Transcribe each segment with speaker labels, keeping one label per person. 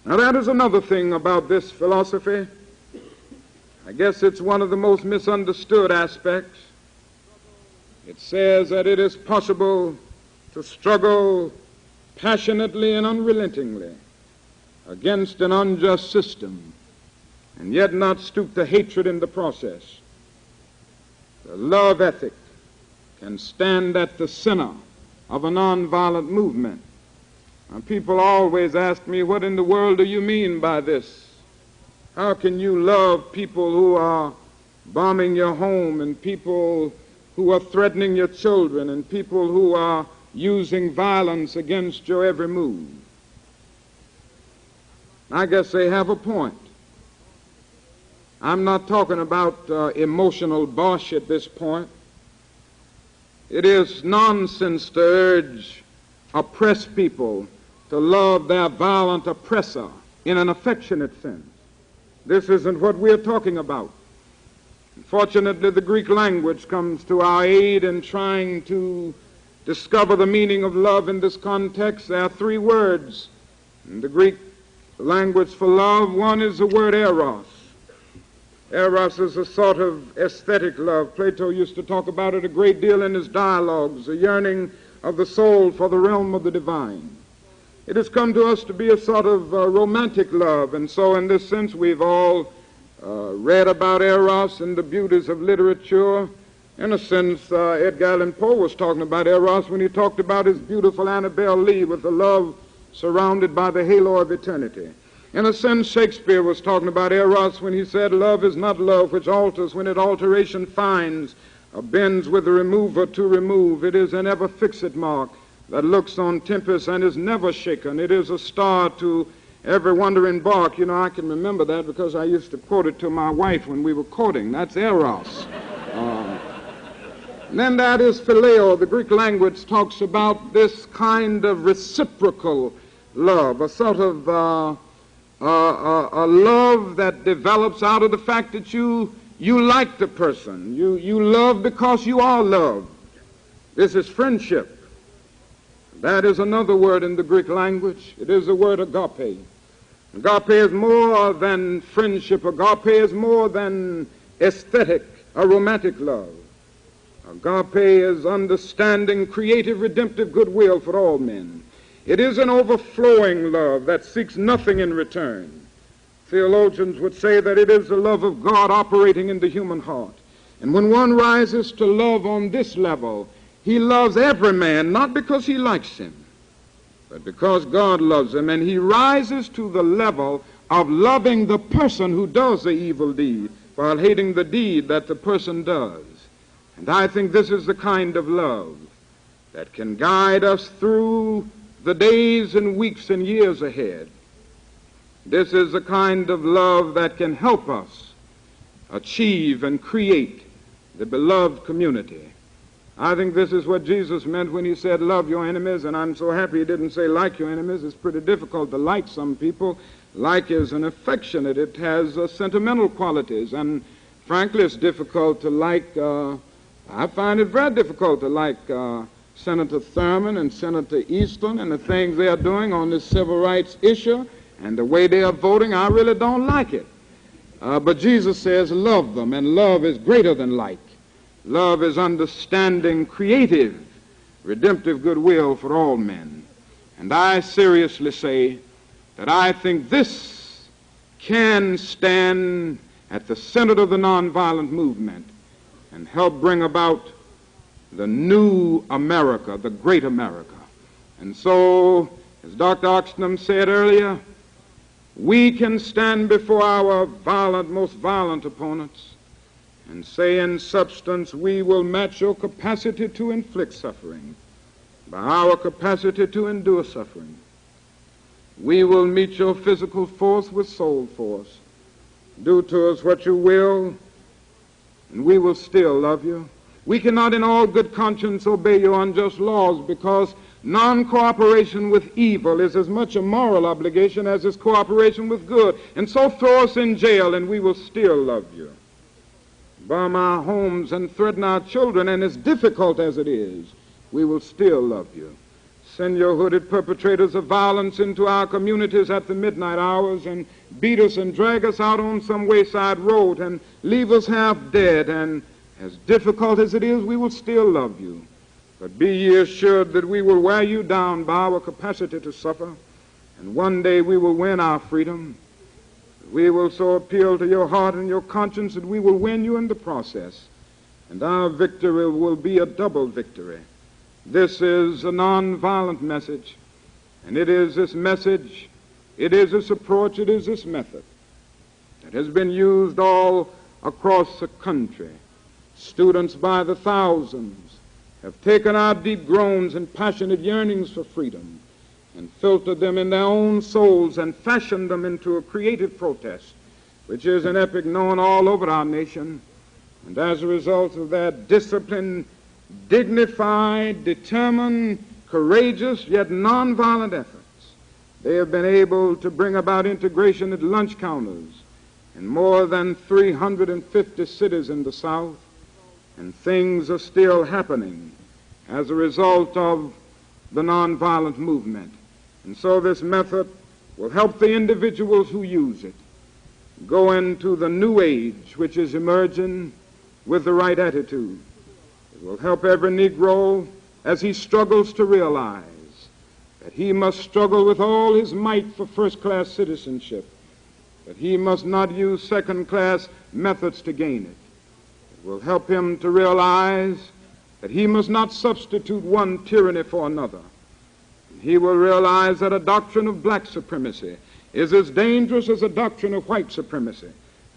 Speaker 1: Now that is another thing about this philosophy. I guess it's one of the most misunderstood aspects. It says that it is possible to struggle passionately and unrelentingly against an unjust system and yet not stoop to hatred in the process. The love ethic can stand at the center of a nonviolent movement. And people always ask me, what in the world do you mean by this? How can you love people who are bombing your home and people who are threatening your children and people who are using violence against your every move? I guess they have a point. I'm not talking about emotional bosh at this point. It is nonsense to urge oppressed people to love their violent oppressor in an affectionate sense. This isn't what we're talking about. Fortunately, the Greek language comes to our aid in trying to discover the meaning of love in this context. There are three words in the Greek language for love. One is the word eros. Eros is a sort of aesthetic love. Plato used to talk about it a great deal in his dialogues, a yearning of the soul for the realm of the divine. It has come to us to be a sort of romantic love, and so in this sense we've all read about Eros and the beauties of literature. In a sense, Edgar Allan Poe was talking about Eros when he talked about his beautiful Annabel Lee with the love surrounded by the halo of eternity. In a sense, Shakespeare was talking about Eros when he said, love is not love which alters when it alteration finds, or bends with the remover to remove. It is an ever fixed mark that looks on tempest and is never shaken. It is a star to every wandering bark. You know, I can remember that because I used to quote it to my wife when we were courting. That's Eros. Then that is phileo. The Greek language talks about this kind of reciprocal love, a sort of a love that develops out of the fact that you like the person. You love because you are loved. This is friendship. That is another word in the Greek language. It is the word agape. Agape is more than friendship. Agape is more than aesthetic, a romantic love. Agape is understanding, creative, redemptive goodwill for all men. It is an overflowing love that seeks nothing in return. Theologians would say that it is the love of God operating in the human heart. And when one rises to love on this level, he loves every man, not because he likes him, but because God loves him. And he rises to the level of loving the person who does the evil deed while hating the deed that the person does. And I think this is the kind of love that can guide us through the days and weeks and years ahead. This is the kind of love that can help us achieve and create the beloved community. I think this is what Jesus meant when he said, love your enemies, and I'm so happy he didn't say like your enemies. It's pretty difficult to like some people. Like is an affectionate. It has sentimental qualities, and frankly, it's difficult to like, I find it very difficult to like Senator Thurman and Senator Eastland and the things they are doing on this civil rights issue and the way they are voting. I really don't like it. But Jesus says love them, and love is greater than like. Love is understanding, creative, redemptive goodwill for all men. And I seriously say that I think this can stand at the center of the nonviolent movement and help bring about the new America, the great America. And so, as Dr. Oxnam said earlier, we can stand before our most violent opponents and say in substance, we will match your capacity to inflict suffering by our capacity to endure suffering. We will meet your physical force with soul force. Do to us what you will, and we will still love you. We cannot in all good conscience obey your unjust laws because non-cooperation with evil is as much a moral obligation as is cooperation with good. And so throw us in jail and we will still love you. Bomb our homes and threaten our children, and as difficult as it is, we will still love you. send your hooded perpetrators of violence into our communities at the midnight hours and beat us and drag us out on some wayside road and leave us half dead. And as difficult as it is, we will still love you. But be ye assured that we will wear you down by our capacity to suffer, and one day we will win our freedom. We will so appeal to your heart and your conscience that we will win you in the process, and our victory will be a double victory. This is a nonviolent message, and it is this message, it is this approach, it is this method that has been used all across the country. Students by the thousands have taken our deep groans and passionate yearnings for freedom and filtered them in their own souls and fashioned them into a creative protest, which is an epic known all over our nation. And as a result of that disciplined, dignified, determined, courageous, yet nonviolent efforts, they have been able to bring about integration at lunch counters in more than 350 cities in the South. And things are still happening as a result of the nonviolent movement. And so this method will help the individuals who use it go into the new age which is emerging with the right attitude. It will help every Negro as he struggles to realize that he must struggle with all his might for first-class citizenship, that he must not use second-class methods to gain it. Will help him to realize that he must not substitute one tyranny for another. He will realize that a doctrine of black supremacy is as dangerous as a doctrine of white supremacy,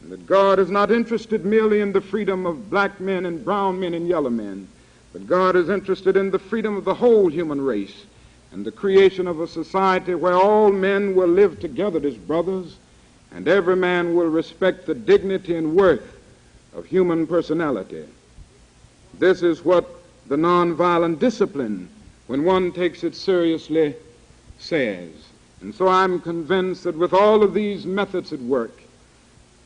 Speaker 1: and that God is not interested merely in the freedom of black men and brown men and yellow men, but God is interested in the freedom of the whole human race and the creation of a society where all men will live together as brothers and every man will respect the dignity and worth of human personality. This is what the nonviolent discipline, when one takes it seriously, says. And so I'm convinced that with all of these methods at work,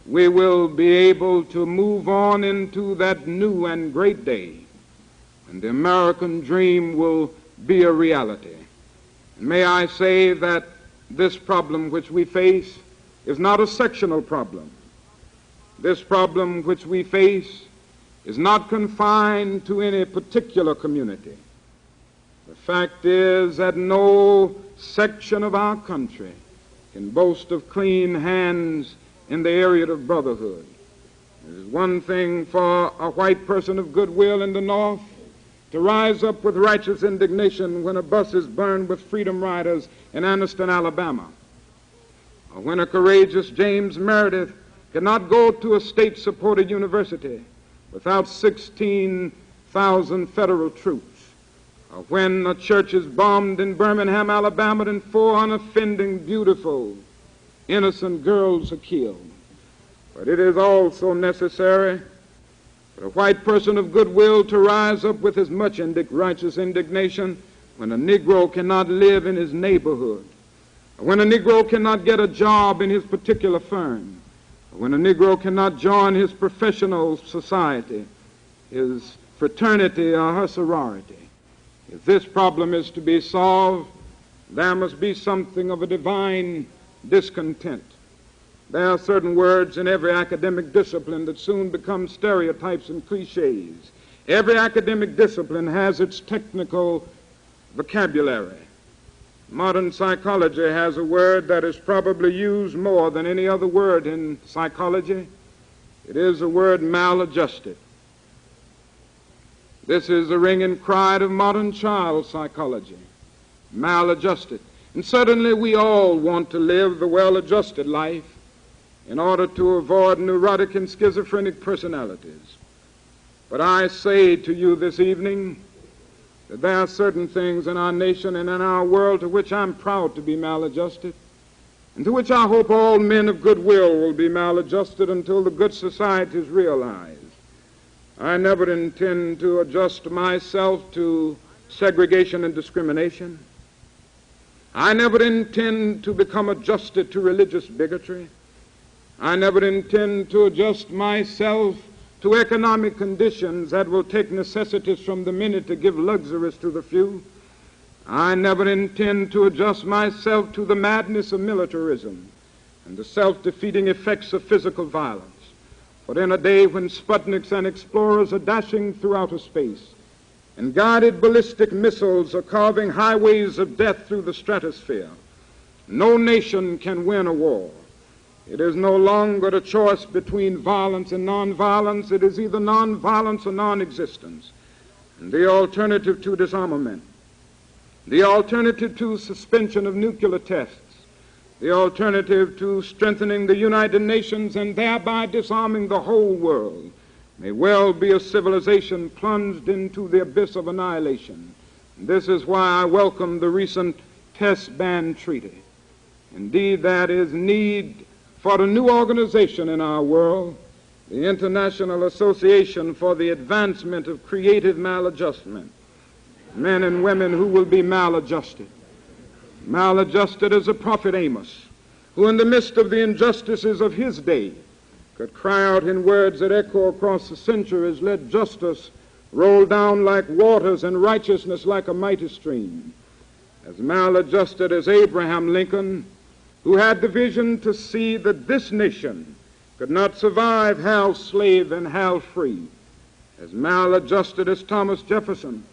Speaker 1: we will be able to move on into that new and great day, and the American dream will be a reality. And may I say that this problem which we face is not a sectional problem. This problem which we face is not confined to any particular community. The fact is that no section of our country can boast of clean hands in the area of brotherhood. It is one thing for a white person of goodwill in the North to rise up with righteous indignation when a bus is burned with Freedom Riders in Anniston, Alabama, or when a courageous James Meredith cannot go to a state-supported university without 16,000 federal troops, or when a church is bombed in Birmingham, Alabama, and 4 unoffending, beautiful, innocent girls are killed. But it is also necessary for a white person of goodwill to rise up with as much righteous indignation when a Negro cannot live in his neighborhood, or when a Negro cannot get a job in his particular firm, when a Negro cannot join his professional society, his fraternity, or her sorority. If this problem is to be solved, there must be something of a divine discontent. There are certain words in every academic discipline that soon become stereotypes and cliches. Every academic discipline has its technical vocabulary. Modern psychology has a word that is probably used more than any other word in psychology. It is the word maladjusted. This is the ringing cry of modern child psychology, maladjusted. And certainly we all want to live the well-adjusted life in order to avoid neurotic and schizophrenic personalities. But I say to you this evening that there are certain things in our nation and in our world to which I'm proud to be maladjusted, and to which I hope all men of goodwill will be maladjusted until the good society is realized. I never intend to adjust myself to segregation and discrimination. I never intend to become adjusted to religious bigotry. I never intend to adjust myself to economic conditions that will take necessities from the many to give luxuries to the few. I never intend to adjust myself to the madness of militarism and the self-defeating effects of physical violence. But in a day when Sputniks and explorers are dashing through outer space and guided ballistic missiles are carving highways of death through the stratosphere, no nation can win a war. It is no longer a choice between violence and nonviolence. It is either nonviolence or non-existence. And the alternative to disarmament, the alternative to suspension of nuclear tests, the alternative to strengthening the United Nations and thereby disarming the whole world may well be a civilization plunged into the abyss of annihilation. And this is why I welcome the recent test ban treaty. Indeed, that is need for a new organization in our world, the International Association for the Advancement of Creative Maladjustment, men and women who will be maladjusted. Maladjusted as a prophet Amos, who in the midst of the injustices of his day could cry out in words that echo across the centuries, "Let justice roll down like waters and righteousness like a mighty stream." As maladjusted as Abraham Lincoln, who had the vision to see that this nation could not survive half slave and half free. As maladjusted as Thomas Jefferson,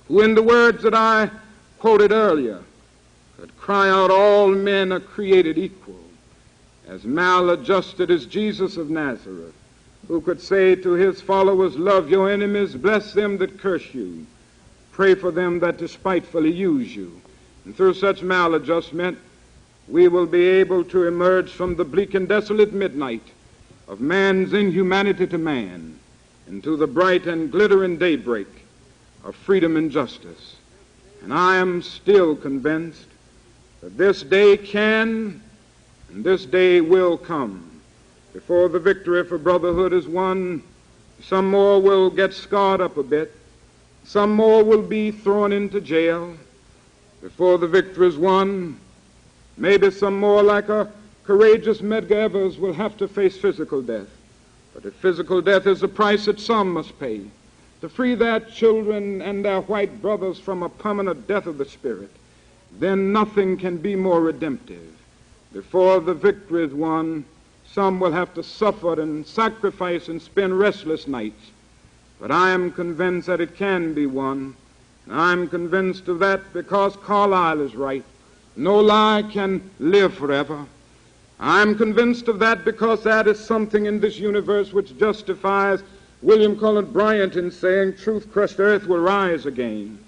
Speaker 1: who in the words that I quoted earlier could cry out, "All men are created equal." As maladjusted as Jesus of Nazareth, who could say to his followers, "Love your enemies, bless them that curse you, pray for them that despitefully use you." And through such maladjustment, we will be able to emerge from the bleak and desolate midnight of man's inhumanity to man into the bright and glittering daybreak of freedom and justice. And I am still convinced that this day can and this day will come. Before the victory for brotherhood is won, some more will get scarred up a bit. Some more will be thrown into jail. Before the victory is won, maybe some more, like a courageous Medgar Evers, will have to face physical death. But if physical death is the price that some must pay to free their children and their white brothers from a permanent death of the spirit, then nothing can be more redemptive. Before the victory is won, some will have to suffer and sacrifice and spend restless nights. But I am convinced that it can be won. And I'm convinced of that because Carlyle is right. No lie can live forever. I'm convinced of that because that is something in this universe which justifies William Cullen Bryant in saying, "Truth-crushed earth will rise again."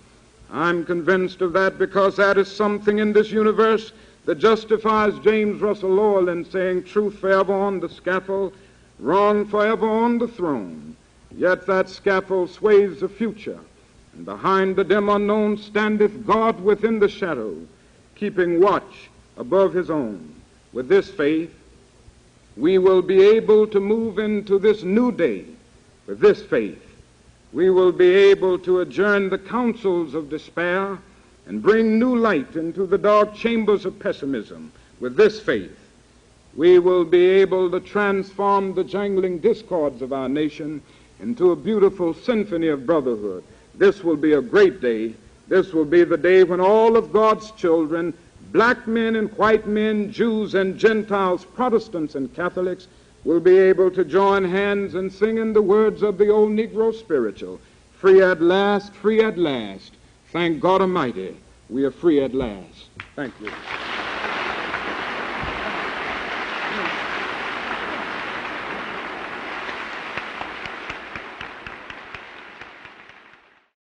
Speaker 1: I'm convinced of that because that is something in this universe that justifies James Russell Lowell in saying, "Truth forever on the scaffold, wrong forever on the throne. Yet that scaffold sways the future, and behind the dim unknown standeth God within the shadow, keeping watch above his own." With this faith, we will be able to move into this new day. With this faith, we will be able to adjourn the councils of despair and bring new light into the dark chambers of pessimism. With this faith, we will be able to transform the jangling discords of our nation into a beautiful symphony of brotherhood. This will be a great day. This will be the day when all of God's children, black men and white men, Jews and Gentiles, Protestants and Catholics, will be able to join hands and sing in the words of the old Negro spiritual, "Free at last, free at last. Thank God Almighty, we are free at last." Thank you.